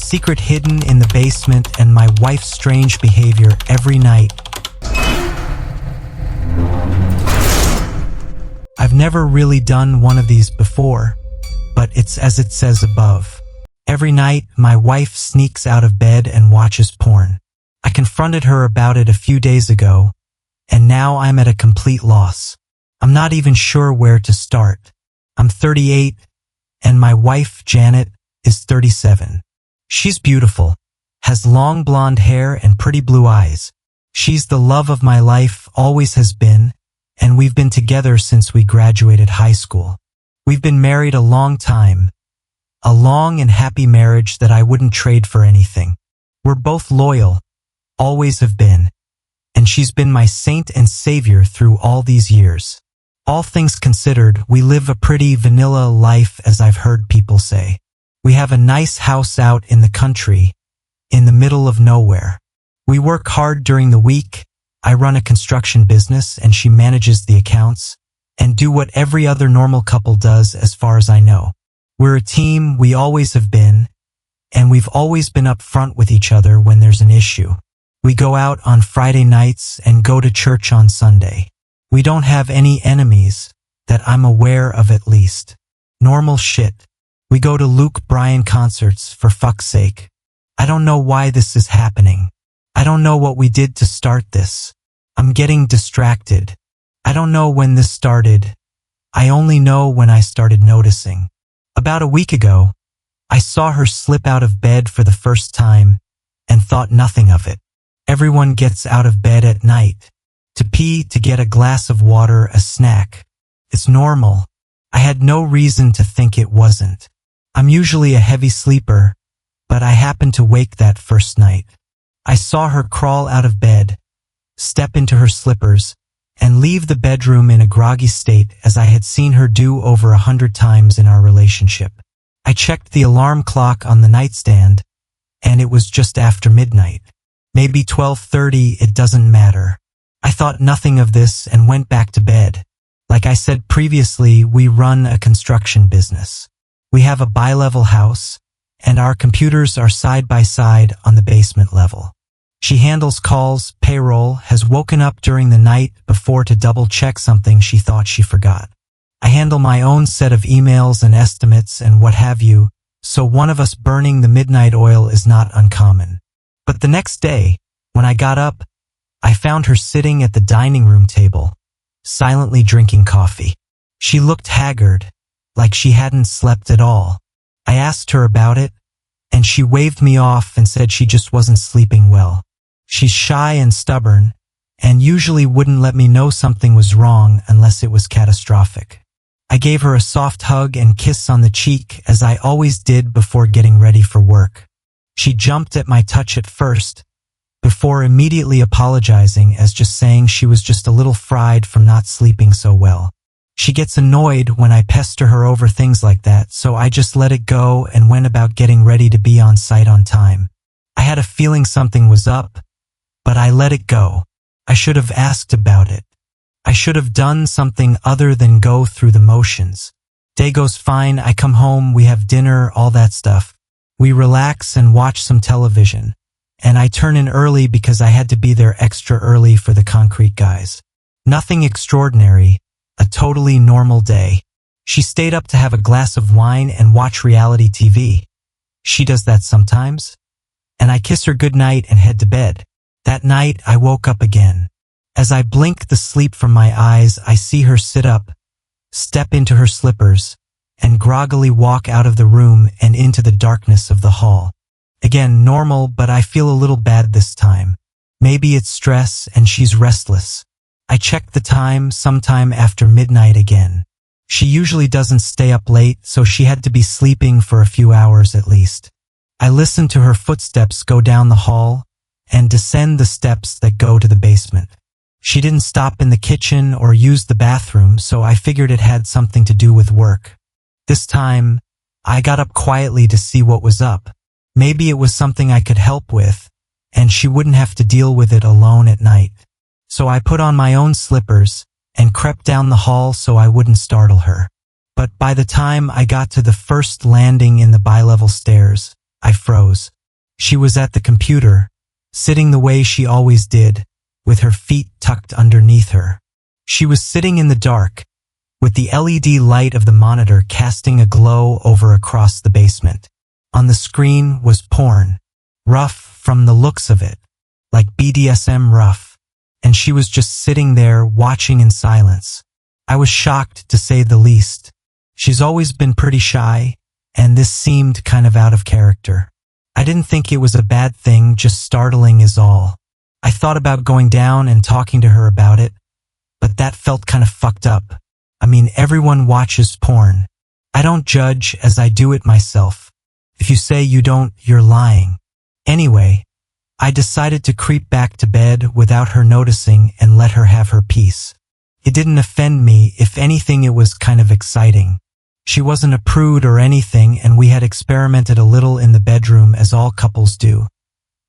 secret hidden in the basement and my wife's strange behavior every night. I've never really done one of these before, but it's as it says above. Every night, my wife sneaks out of bed and watches porn. I confronted her about it a few days ago, and now I'm at a complete loss. I'm not even sure where to start. I'm 38, and my wife, Janet, is 37. She's beautiful, has long blonde hair and pretty blue eyes. She's the love of my life, always has been, and we've been together since we graduated high school. We've been married a long time, a long and happy marriage that I wouldn't trade for anything. We're both loyal, always have been, and she's been my saint and savior through all these years. All things considered, we live a pretty vanilla life, as I've heard people say. We have a nice house out in the country, in the middle of nowhere. We work hard during the week. I run a construction business and she manages the accounts, and do what every other normal couple does as far as I know. We're a team, we always have been, and we've always been up front with each other when there's an issue. We go out on Friday nights and go to church on Sunday. We don't have any enemies, that I'm aware of at least. Normal shit. We go to Luke Bryan concerts, for fuck's sake. I don't know why this is happening. I don't know what we did to start this. I'm getting distracted. I don't know when this started. I only know when I started noticing. About a week ago, I saw her slip out of bed for the first time and thought nothing of it. Everyone gets out of bed at night. To pee, to get a glass of water, a snack. It's normal. I had no reason to think it wasn't. I'm usually a heavy sleeper, but I happened to wake that first night. I saw her crawl out of bed, step into her slippers, and leave the bedroom in a groggy state as I had seen her do over 100 times in our relationship. I checked the alarm clock on the nightstand, and it was just after midnight. Maybe 12:30, it doesn't matter. I thought nothing of this and went back to bed. Like I said previously, we run a construction business. We have a bi-level house, and our computers are side by side on the basement level. She handles calls, payroll, has woken up during the night before to double check something she thought she forgot. I handle my own set of emails and estimates and what have you, so one of us burning the midnight oil is not uncommon. But the next day, when I got up, I found her sitting at the dining room table, silently drinking coffee. She looked haggard, like she hadn't slept at all. I asked her about it, and she waved me off and said she just wasn't sleeping well. She's shy and stubborn, and usually wouldn't let me know something was wrong unless it was catastrophic. I gave her a soft hug and kiss on the cheek, as I always did before getting ready for work. She jumped at my touch at first, before immediately apologizing as just saying she was just a little fried from not sleeping so well. She gets annoyed when I pester her over things like that, so I just let it go and went about getting ready to be on site on time. I had a feeling something was up, but I let it go. I should have asked about it. I should have done something other than go through the motions. Day goes fine, I come home, we have dinner, all that stuff. We relax and watch some television. And I turn in early because I had to be there extra early for the concrete guys. Nothing extraordinary, a totally normal day. She stayed up to have a glass of wine and watch reality TV. She does that sometimes. And I kiss her goodnight and head to bed. That night, I woke up again. As I blink the sleep from my eyes, I see her sit up, step into her slippers, and groggily walk out of the room and into the darkness of the hall. Again, normal, but I feel a little bad this time. Maybe it's stress and she's restless. I checked the time, sometime after midnight again. She usually doesn't stay up late, so she had to be sleeping for a few hours at least. I listened to her footsteps go down the hall and descend the steps that go to the basement. She didn't stop in the kitchen or use the bathroom, so I figured it had something to do with work. This time, I got up quietly to see what was up. Maybe it was something I could help with, and she wouldn't have to deal with it alone at night. So I put on my own slippers and crept down the hall so I wouldn't startle her. But by the time I got to the first landing in the bi-level stairs, I froze. She was at the computer, sitting the way she always did, with her feet tucked underneath her. She was sitting in the dark, with the LED light of the monitor casting a glow over across the basement. On the screen was porn, rough from the looks of it, like BDSM rough, and she was just sitting there watching in silence. I was shocked, to say the least. She's always been pretty shy, and this seemed kind of out of character. I didn't think it was a bad thing, just startling is all. I thought about going down and talking to her about it, but that felt kind of fucked up. I mean, everyone watches porn. I don't judge, as I do it myself. If you say you don't, you're lying. Anyway, I decided to creep back to bed without her noticing and let her have her peace. It didn't offend me. If anything, it was kind of exciting. She wasn't a prude or anything, and we had experimented a little in the bedroom, as all couples do.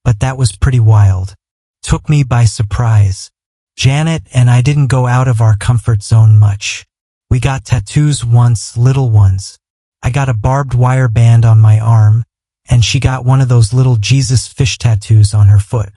But that was pretty wild. Took me by surprise. Janet and I didn't go out of our comfort zone much. We got tattoos once, little ones. I got a barbed wire band on my arm, and she got one of those little Jesus fish tattoos on her foot.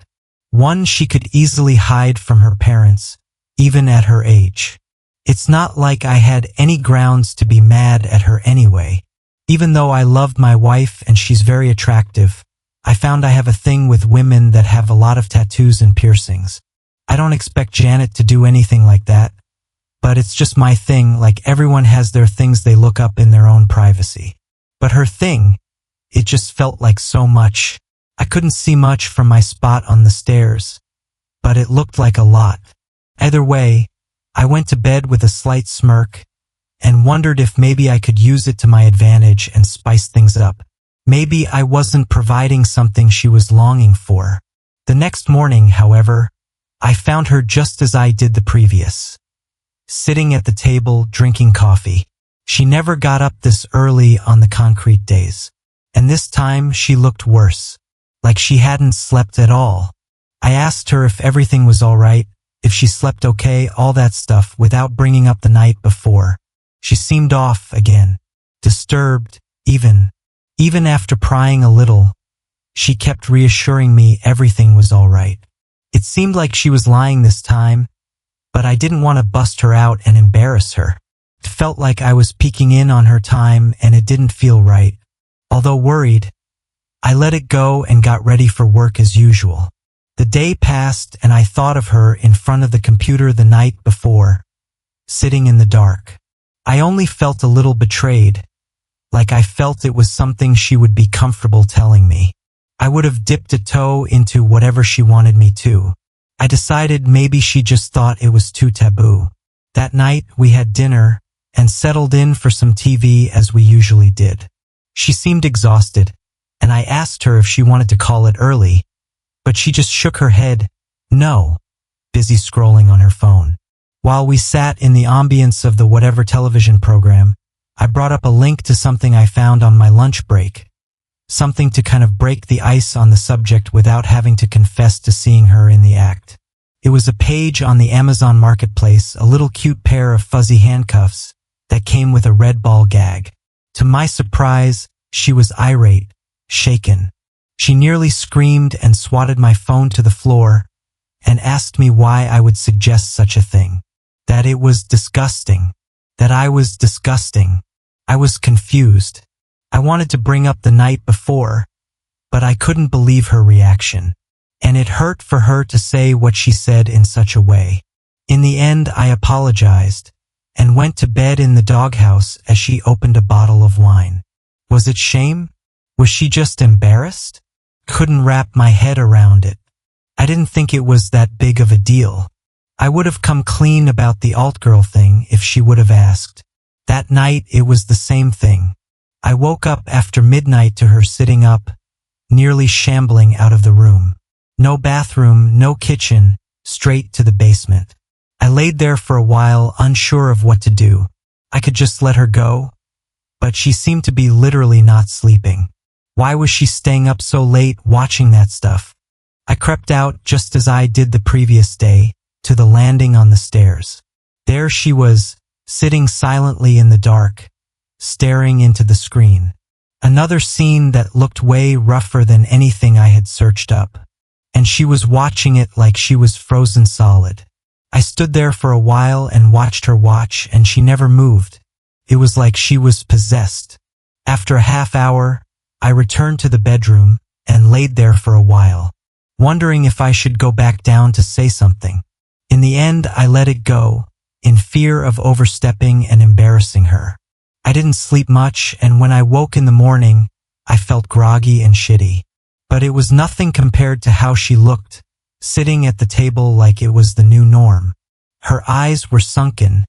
One she could easily hide from her parents, even at her age. It's not like I had any grounds to be mad at her anyway. Even though I loved my wife and she's very attractive, I found I have a thing with women that have a lot of tattoos and piercings. I don't expect Janet to do anything like that, but it's just my thing. Like everyone has their things they look up in their own privacy. But her thing, it just felt like so much. I couldn't see much from my spot on the stairs, but it looked like a lot. Either way, I went to bed with a slight smirk and wondered if maybe I could use it to my advantage and spice things up. Maybe I wasn't providing something she was longing for. The next morning, however, I found her just as I did the previous, sitting at the table drinking coffee. She never got up this early on the concrete days, and this time she looked worse, like she hadn't slept at all. I asked her if everything was all right, if she slept okay, all that stuff, without bringing up the night before. She seemed off again, disturbed, even after prying a little. She kept reassuring me everything was all right. It seemed like she was lying this time, but I didn't want to bust her out and embarrass her. It felt like I was peeking in on her time, and it didn't feel right. Although worried, I let it go and got ready for work as usual. The day passed, and I thought of her in front of the computer the night before, sitting in the dark. I only felt a little betrayed, like I felt it was something she would be comfortable telling me. I would have dipped a toe into whatever she wanted me to. I decided maybe she just thought it was too taboo. That night, we had dinner and settled in for some TV as we usually did. She seemed exhausted, and I asked her if she wanted to call it early, but she just shook her head, no, busy scrolling on her phone. While we sat in the ambience of the whatever television program, I brought up a link to something I found on my lunch break, something to kind of break the ice on the subject without having to confess to seeing her in the act. It was a page on the Amazon marketplace, a little cute pair of fuzzy handcuffs that came with a red ball gag. To my surprise, she was irate, shaken. She nearly screamed and swatted my phone to the floor and asked me why I would suggest such a thing. That it was disgusting. That I was disgusting. I was confused. I wanted to bring up the night before, but I couldn't believe her reaction. And it hurt for her to say what she said in such a way. In the end, I apologized and went to bed in the doghouse as she opened a bottle of wine. Was it shame? Was she just embarrassed? Couldn't wrap my head around it. I didn't think it was that big of a deal. I would have come clean about the alt-girl thing if she would have asked. That night, it was the same thing. I woke up after midnight to her sitting up, nearly shambling out of the room. No bathroom, no kitchen, straight to the basement. I laid there for a while, unsure of what to do. I could just let her go, but she seemed to be literally not sleeping. Why was she staying up so late watching that stuff? I crept out just as I did the previous day, to the landing on the stairs. There she was, sitting silently in the dark, staring into the screen. Another scene that looked way rougher than anything I had searched up. And she was watching it like she was frozen solid. I stood there for a while and watched her watch, and she never moved. It was like she was possessed. After a half hour, I returned to the bedroom and laid there for a while, wondering if I should go back down to say something. In the end, I let it go, in fear of overstepping and embarrassing her. I didn't sleep much, and when I woke in the morning, I felt groggy and shitty. But it was nothing compared to how she looked, sitting at the table like it was the new norm. Her eyes were sunken,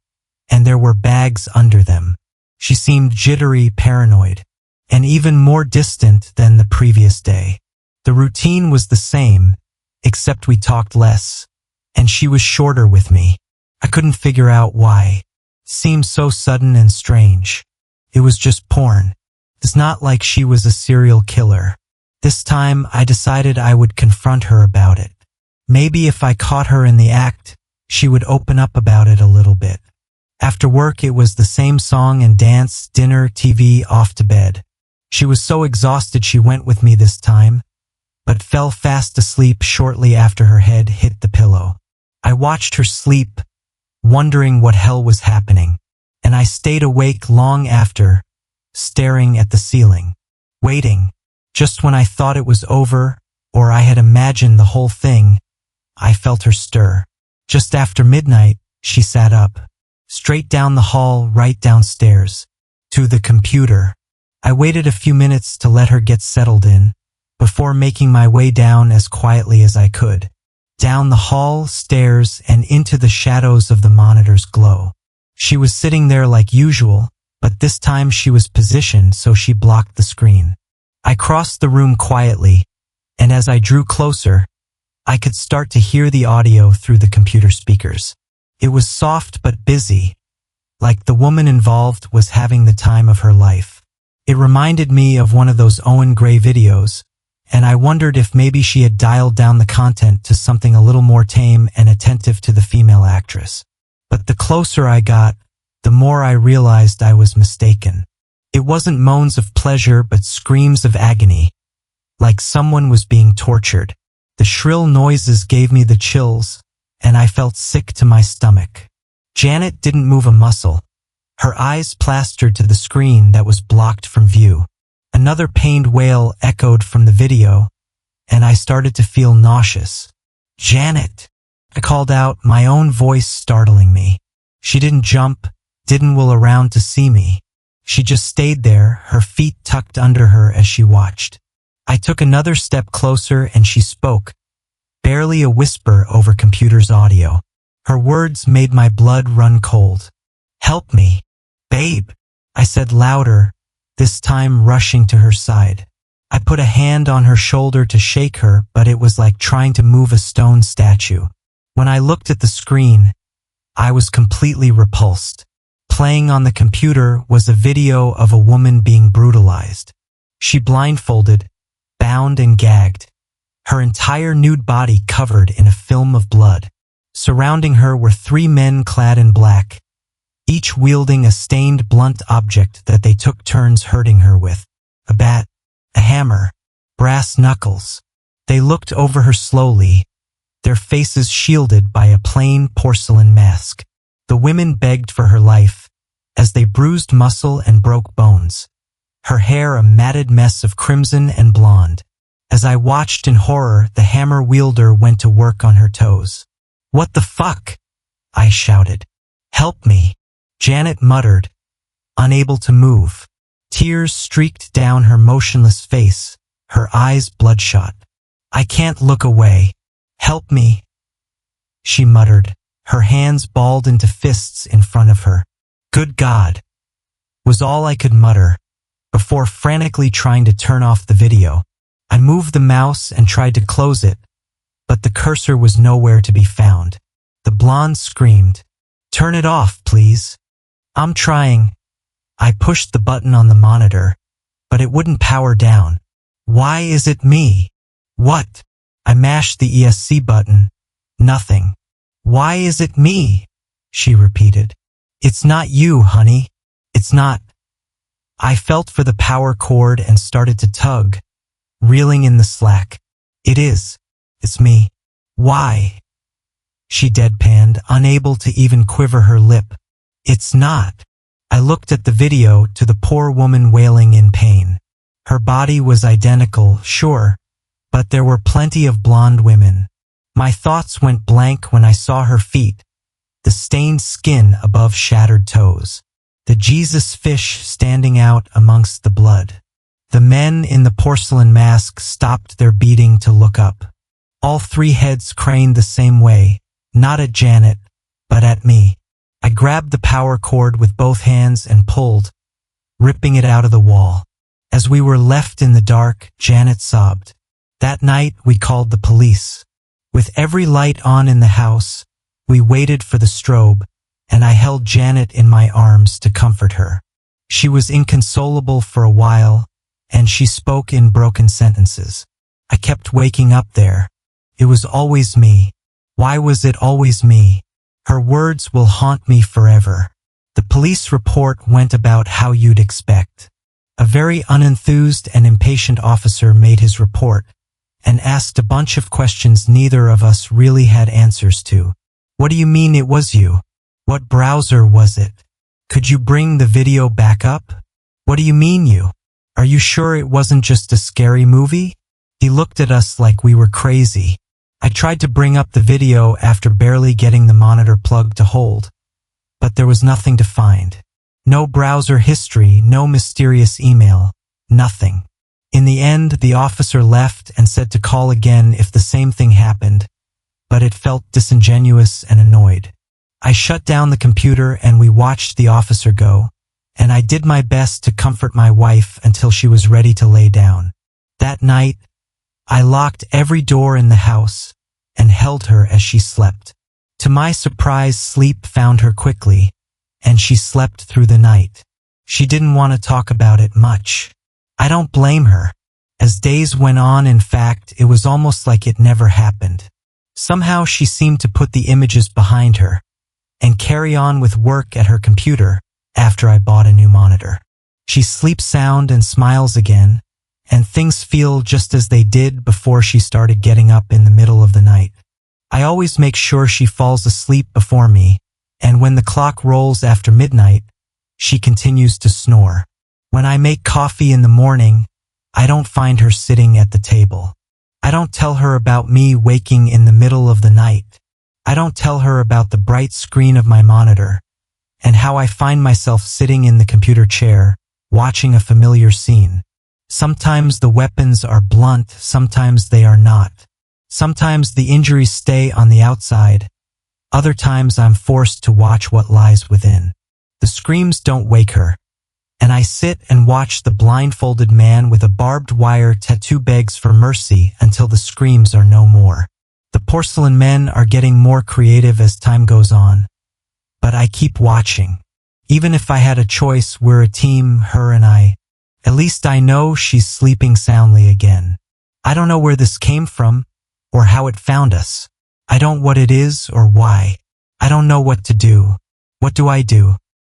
and there were bags under them. She seemed jittery, paranoid, and even more distant than the previous day. The routine was the same, except we talked less, and she was shorter with me. I couldn't figure out why. It seemed so sudden and strange. It was just porn. It's not like she was a serial killer. This time, I decided I would confront her about it. Maybe if I caught her in the act, she would open up about it a little bit. After work, it was the same song and dance, dinner, TV, off to bed. She was so exhausted she went with me this time, but fell fast asleep shortly after her head hit the pillow. I watched her sleep, wondering what hell was happening, and I stayed awake long after, staring at the ceiling, waiting. Just when I thought it was over, or I had imagined the whole thing, I felt her stir. Just after midnight, she sat up, straight down the hall, right downstairs, to the computer. I waited a few minutes to let her get settled in, before making my way down as quietly as I could. Down the hall, stairs, and into the shadows of the monitor's glow. She was sitting there like usual, but this time she was positioned so she blocked the screen. I crossed the room quietly, and as I drew closer, I could start to hear the audio through the computer speakers. It was soft but busy, like the woman involved was having the time of her life. It reminded me of one of those Owen Gray videos, and I wondered if maybe she had dialed down the content to something a little more tame and attentive to the female actress. But the closer I got, the more I realized I was mistaken. It wasn't moans of pleasure but screams of agony, like someone was being tortured. The shrill noises gave me the chills, and I felt sick to my stomach. Janet didn't move a muscle. Her eyes plastered to the screen that was blocked from view. Another pained wail echoed from the video, and I started to feel nauseous. "Janet!" I called out, my own voice startling me. She didn't jump, didn't wheel around to see me. She just stayed there, her feet tucked under her as she watched. I took another step closer and she spoke, barely a whisper over computer's audio. Her words made my blood run cold. "Help me, babe," I said louder, this time rushing to her side. I put a hand on her shoulder to shake her, but it was like trying to move a stone statue. When I looked at the screen, I was completely repulsed. Playing on the computer was a video of a woman being brutalized. She blindfolded, bound and gagged, her entire nude body covered in a film of blood. Surrounding her were three men clad in black, each wielding a stained blunt object that they took turns hurting her with. A bat, a hammer, brass knuckles. They looked over her slowly, their faces shielded by a plain porcelain mask. The women begged for her life, as they bruised muscle and broke bones, her hair a matted mess of crimson and blonde. As I watched in horror, the hammer wielder went to work on her toes. "What the fuck?" I shouted. "Help me," Janet muttered, unable to move. Tears streaked down her motionless face, her eyes bloodshot. "I can't look away. Help me," she muttered, her hands balled into fists in front of her. "Good God," was all I could mutter, before frantically trying to turn off the video. I moved the mouse and tried to close it, but the cursor was nowhere to be found. The blonde screamed, "Turn it off, please." "I'm trying." I pushed the button on the monitor, but it wouldn't power down. "Why is it me?" "What?" I mashed the ESC button. Nothing. "Why is it me?" she repeated. "It's not you, honey. It's not." I felt for the power cord and started to tug, reeling in the slack. It's me. Why? She deadpanned, unable to even quiver her lip. It's not. I looked at the video to the poor woman wailing in pain. Her body was identical, sure, but there were plenty of blonde women. My thoughts went blank when I saw her feet, the stained skin above shattered toes, the Jesus fish standing out amongst the blood. The men in the porcelain masks stopped their beating to look up. All three heads craned the same way, not at Janet, but at me. I grabbed the power cord with both hands and pulled, ripping it out of the wall. As we were left in the dark, Janet sobbed. That night, we called the police. With every light on in the house, we waited for the strobe, and I held Janet in my arms to comfort her. She was inconsolable for a while, and she spoke in broken sentences. I kept waking up there. It was always me. Why was it always me? Her words will haunt me forever. The police report went about how you'd expect. A very unenthused and impatient officer made his report and asked a bunch of questions neither of us really had answers to. What do you mean it was you? What browser was it? Could you bring the video back up? What do you mean you? Are you sure it wasn't just a scary movie? He looked at us like we were crazy. I tried to bring up the video after barely getting the monitor plugged to hold, but there was nothing to find. No browser history, no mysterious email, nothing. In the end, the officer left and said to call again if the same thing happened, but it felt disingenuous and annoyed. I shut down the computer and we watched the officer go, and I did my best to comfort my wife until she was ready to lay down. That night, I locked every door in the house and held her as she slept. To my surprise, sleep found her quickly, and she slept through the night. She didn't want to talk about it much. I don't blame her. As days went on, in fact, it was almost like it never happened. Somehow she seemed to put the images behind her and carry on with work at her computer after I bought a new monitor. She sleeps sound and smiles again, and things feel just as they did before she started getting up in the middle of the night. I always make sure she falls asleep before me, and when the clock rolls after midnight, she continues to snore. When I make coffee in the morning, I don't find her sitting at the table. I don't tell her about me waking in the middle of the night. I don't tell her about the bright screen of my monitor, and how I find myself sitting in the computer chair, watching a familiar scene. Sometimes the weapons are blunt, sometimes they are not. Sometimes the injuries stay on the outside. Other times I'm forced to watch what lies within. The screams don't wake her, and I sit and watch the blindfolded man with a barbed wire tattoo begs for mercy until the screams are no more. The porcelain men are getting more creative as time goes on, but I keep watching. Even if I had a choice, we're a team, her and I. At least I know she's sleeping soundly again. I don't know where this came from, or how it found us. I don't know what it is or why. I don't know what to do. What do I do?